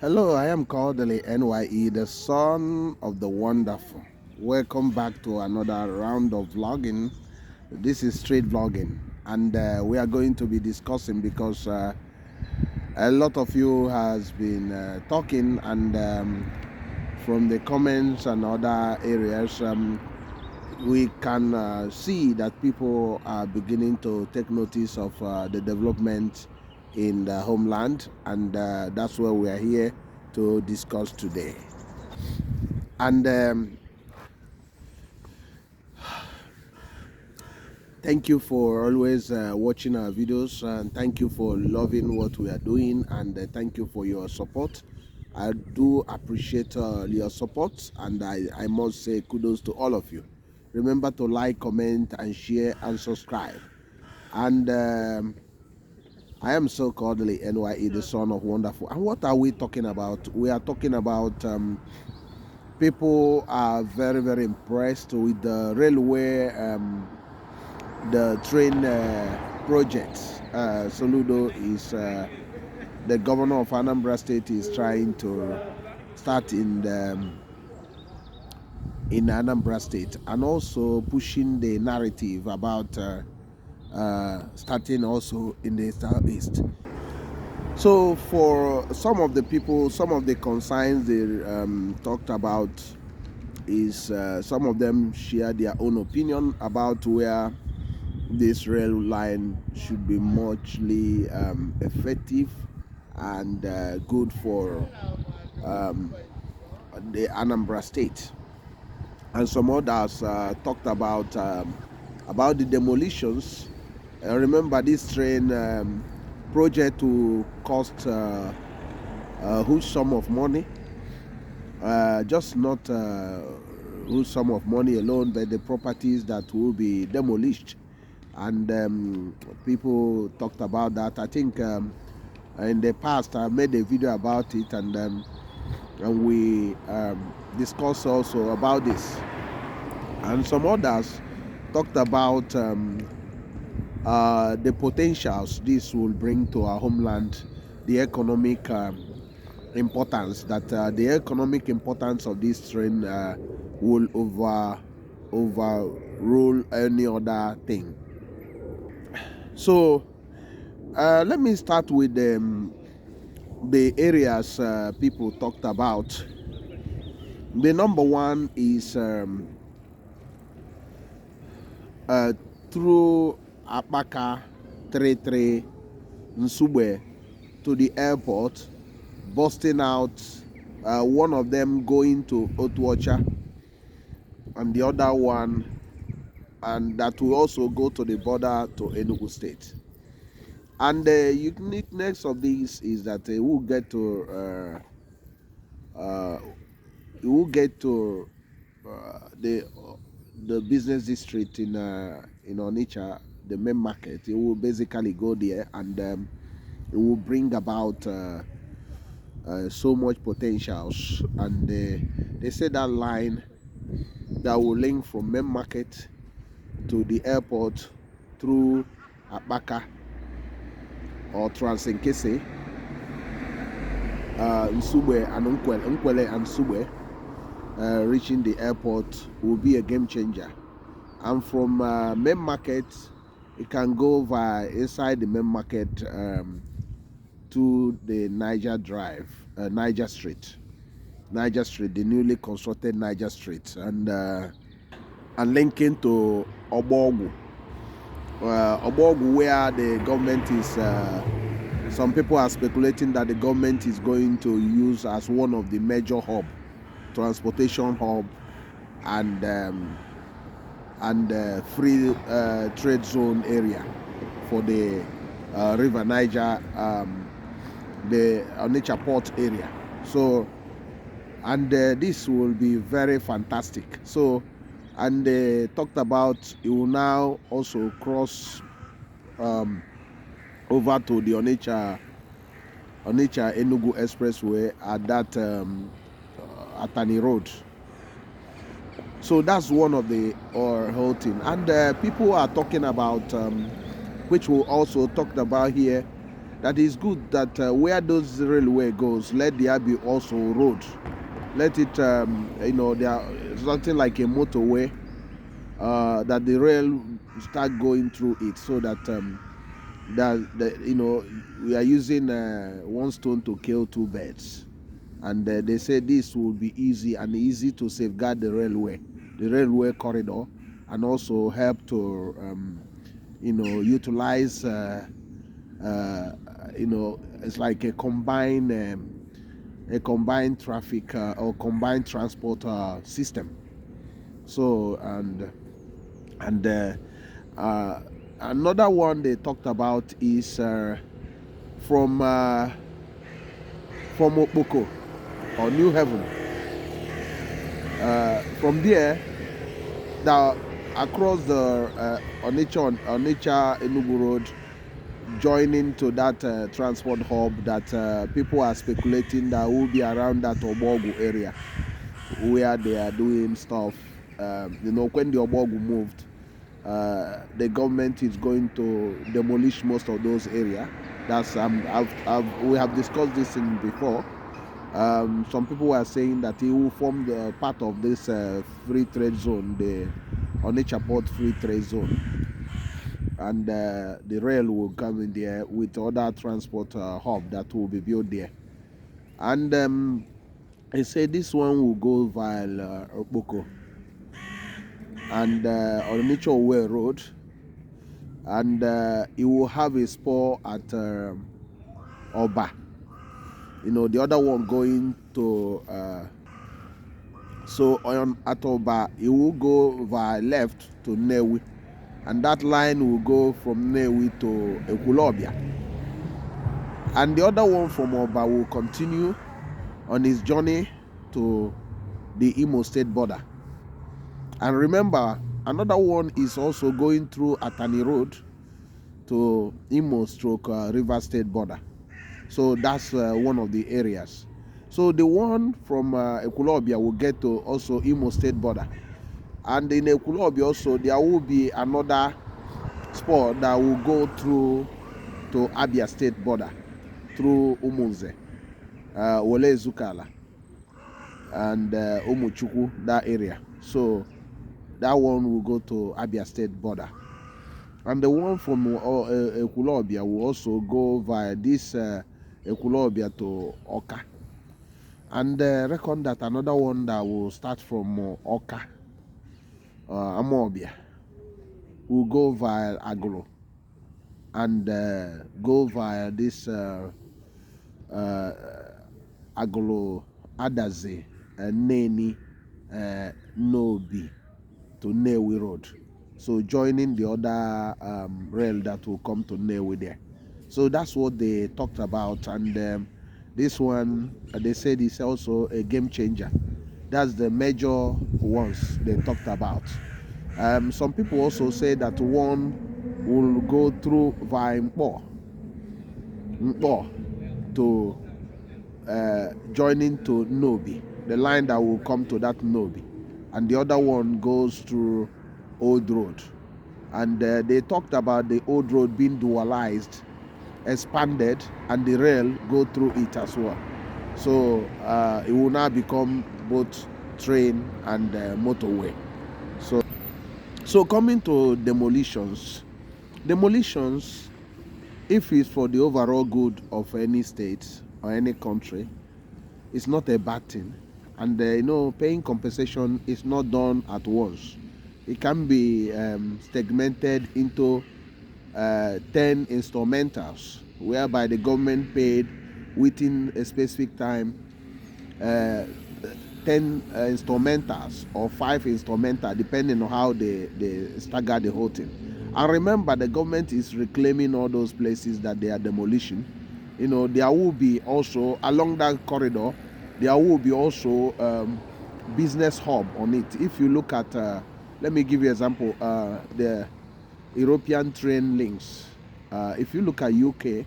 Hello, I am Kodili-nye, the son of the wonderful. Welcome back to another round of vlogging. This is street vlogging, and we are going to be discussing because a lot of you has been talking, and from the comments and other areas, we can see that people are beginning to take notice of the development in the homeland, and that's where we are here to discuss today. And thank you for always watching our videos, and thank you for loving what we are doing, and thank you for your support. I do appreciate your support, and I must say kudos to all of you. Remember to like, comment, and share, and subscribe. And I am so Kodili-nye, the son of wonderful. And what are we talking about? We are talking about people are very, very impressed with the railway, the train projects. Soludo is the governor of Anambra State is trying to start in Anambra State, and also pushing the narrative about starting also in the southeast. So for some of the people, some of the concerns they talked about is some of them share their own opinion about where this rail line should be muchly effective and good for um, the Anambra State. And some others talked about the demolitions. Remember, this train project will cost a huge sum of money, just not huge sum of money alone, but the properties that will be demolished. And people talked about that. I think in the past I made a video about it, and we discussed also about this. And some others talked about the potentials this will bring to our homeland, the economic importance, that the economic importance of this train will overrule any other thing. So let me start with the areas people talked about. The number one is through Apaka 33 Nsugbe to the airport, busting out, one of them going to Otuocha, and the other one, and that will also go to the border to Enugu State. And the uniqueness of this is that we'll get to the business district in Onitsha, the main market. It will basically go there, and it will bring about so much potentials. And they say that line that will link from main market to the airport through Akpaka or Transinkese, Nsugbe and Nkwele and Nsugbe, reaching the airport will be a game changer. And from main market, it can go via inside the main market to the Niger Street, the newly constructed Niger Street, and linking to Obogu, where the government is. Some people are speculating that the government is going to use as one of the major transportation hub, and free trade zone area for the River Niger, the Onitsha port area. So, and this will be very fantastic. So, and they talked about it will now also cross over to the Onitsha Enugu Expressway at that Atani Road. So that's one of the whole thing. And people are talking about, which we also talked about here, that is good that where those railway goes, let there be also road. Let it, there are something like a motorway, that the rail start going through it, so that we are using one stone to kill two birds. And they say this will be easy to safeguard the railway corridor, and also help to utilize it's like a combined traffic or combined transport system. So and another one they talked about is from Okpoko or New Haven. From there, across the Onitsha Enugu Road, joining to that transport hub that people are speculating that will be around that Obogu area, where they are doing stuff. When the Obogu moved, the government is going to demolish most of those areas. That's we have discussed this before. Some people were saying that it will form the part of this free trade zone, the Onitsha Port Free Trade Zone, and the rail will come in there with other transport hub that will be built there. And they say this one will go via Okpoko and Onitsha Owe Road, and it will have a spur at Oba. The other one going to at Oba, it will go via left to Newi, and that line will go from Newi to Ekulobia. And the other one from Oba will continue on his journey to the Imo State border. And remember, another one is also going through Atani Road to Imo/River State border. So that's one of the areas. So the one from Ekulobia will get to also Imo State border. And in Ekulobia also, there will be another spot that will go through to Abia State border, through Umunze, Wole Zukala, and Umuchukwu, that area. So that one will go to Abia State border. And the one from Ekulobia will also go via this Ekulobia to Oka. And reckon that another one that will start from Oka, Amobia, will go via Agro and go via this Agro Adaze, Neni, Nobi to Newi Road. So joining the other rail that will come to Newi there. So that's what they talked about. And this one, they said, is also a game changer. That's the major ones they talked about. Some people also say that one will go through via Mpo to joining to Nobi, the line that will come to that Nobi. And the other one goes through Old Road. And they talked about the Old Road being dualized, expanded, and the rail go through it as well. So it will now become both train and motorway. So coming to demolitions, if it's for the overall good of any state or any country, it's not a bad thing. And paying compensation is not done at once. It can be segmented into 10 instrumentals, whereby the government paid within a specific time 10 instrumentals or 5 instrumentals, depending on how they stagger the whole thing. And remember, the government is reclaiming all those places that they are demolishing. There will be also, along that corridor, there will be also business hub on it. If you look at, let me give you an example, the European train links. If you look at UK,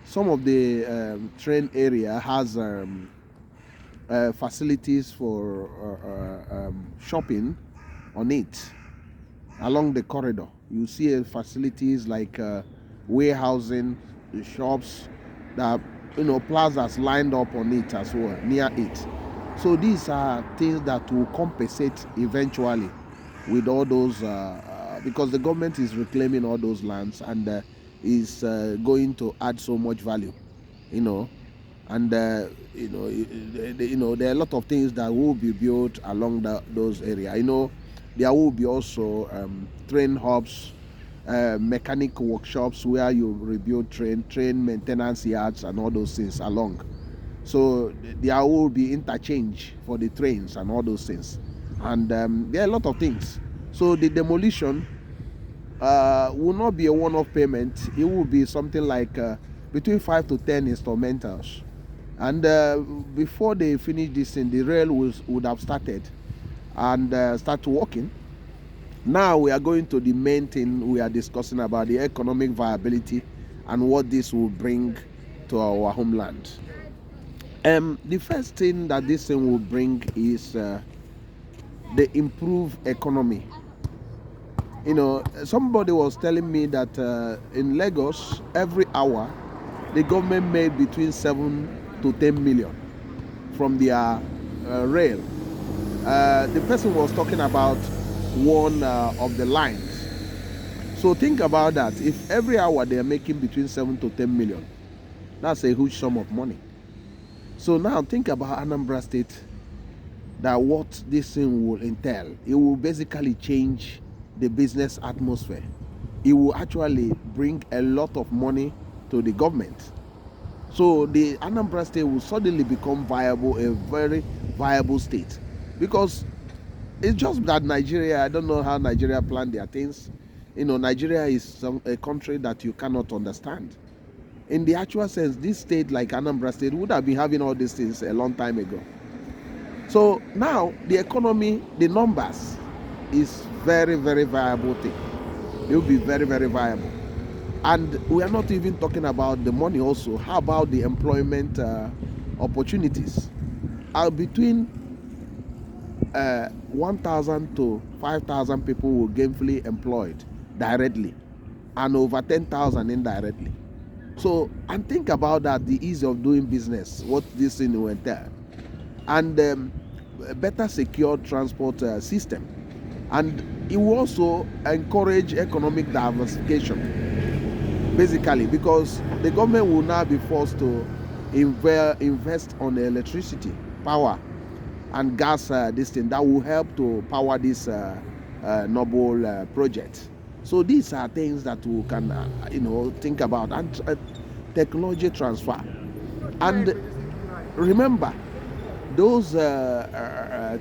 some of the train area has facilities for shopping on it. Along the corridor, you see facilities like warehousing, shops, that plazas lined up on it as well, near it. So these are things that will compensate eventually with all those, because the government is reclaiming all those lands, and is going to add so much value, you know, and there are a lot of things that will be built along those areas. There will be also train hubs, mechanic workshops where you rebuild train maintenance yards and all those things along. So there will be interchange for the trains and all those things, and there are a lot of things. So the demolition will not be a one-off payment. It will be something like between 5 to 10 instrumentals, and before they finish this thing, the rail would have started and start working. Now we are going to the main thing we are discussing about, the economic viability and what this will bring to our homeland. The first thing that this thing will bring is the improved economy. Somebody was telling me that in Lagos, every hour, the government made between 7 to 10 million from their rail. The person was talking about one of the lines. So think about that. If every hour they are making between 7 to 10 million, that's a huge sum of money. So now think about Anambra State, that what this thing will entail. It will basically change the business atmosphere. It will actually bring a lot of money to the government. So the Anambra State will suddenly become viable, a very viable state, because it's just that Nigeria, I don't know how Nigeria plan their things. Nigeria is a country that you cannot understand. In the actual sense, this state like Anambra State would have been having all these things a long time ago. So now the economy, the numbers, is very, very viable thing. It will be very, very viable. And we are not even talking about the money also. How about the employment opportunities? Between 1,000 to 5,000 people will gainfully employed directly, and over 10,000 indirectly. So, and think about that, the ease of doing business, what this thing will entail, and a better secure transport system. And it will also encourage economic diversification, basically, because the government will now be forced to invest on electricity, power, and gas, this thing that will help to power this noble project. So these are things that we can think about, and technology transfer. And remember, those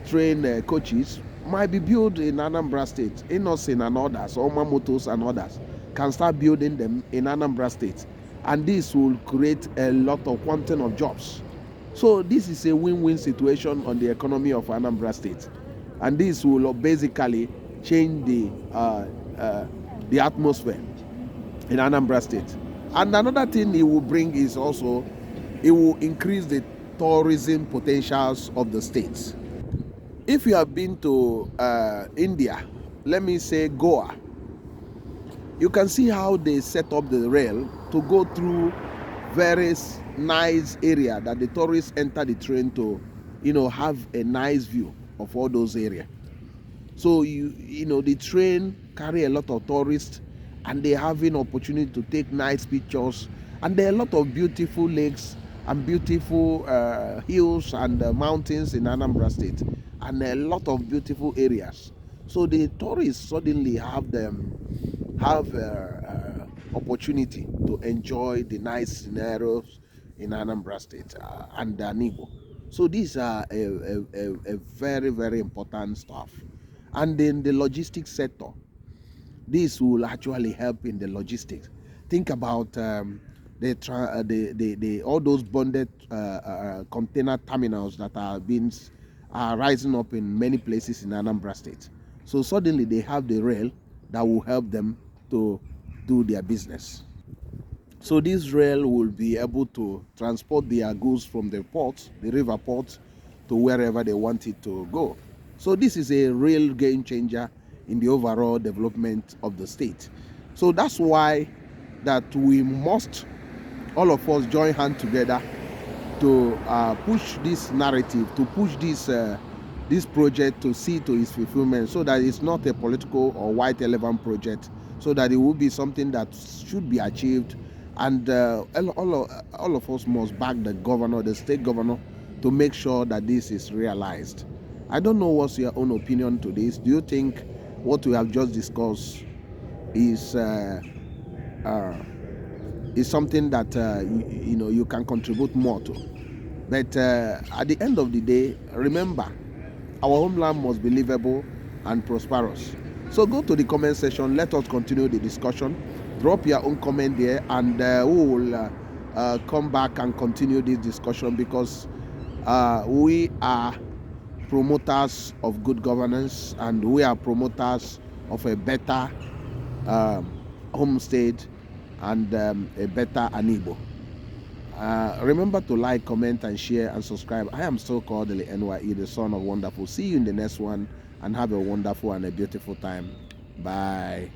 train coaches might be built in Anambra State, Innocent and others, Oma Motors and others can start building them in Anambra State, and this will create a lot of quantum of jobs. So this is a win-win situation on the economy of Anambra State, and this will basically change the atmosphere in Anambra State. And another thing it will bring is also, it will increase the tourism potentials of the states. If you have been to India, let me say Goa, you can see how they set up the rail to go through various nice area that the tourists enter the train to, have a nice view of all those areas. So the train carry a lot of tourists, and they having opportunity to take nice pictures, and there are a lot of beautiful lakes and beautiful hills and mountains in Anambra State, and a lot of beautiful areas. So the tourists suddenly have opportunity to enjoy the nice scenarios in Anambra State and Igbo. So these are a very, very important stuff. And in the logistics sector, this will actually help in the logistics. Think about all those bonded container terminals that are rising up in many places in Anambra State. So suddenly they have the rail that will help them to do their business. So this rail will be able to transport their goods from the port, the river port, to wherever they want it to go. So this is a real game changer in the overall development of the state. So that's why that we must all of us join hand together to push this narrative, to push this project to see to its fulfillment, so that it's not a political or white elephant project, so that it will be something that should be achieved. And all of us must back the governor, the state governor, to make sure that this is realized. I don't know what's your own opinion to this. Do you think what we have just discussed is something that you can contribute more to? But at the end of the day, remember, our homeland must be livable and prosperous. So go to the comment section. Let us continue the discussion. Drop your own comment there, and we will come back and continue this discussion, because we are promoters of good governance, and we are promoters of a better home state and a better Anibo. Remember to like, comment, and share, and subscribe. I am so Kodili-nye, the son of wonderful. See you in the next one, and have a wonderful and a beautiful time. Bye.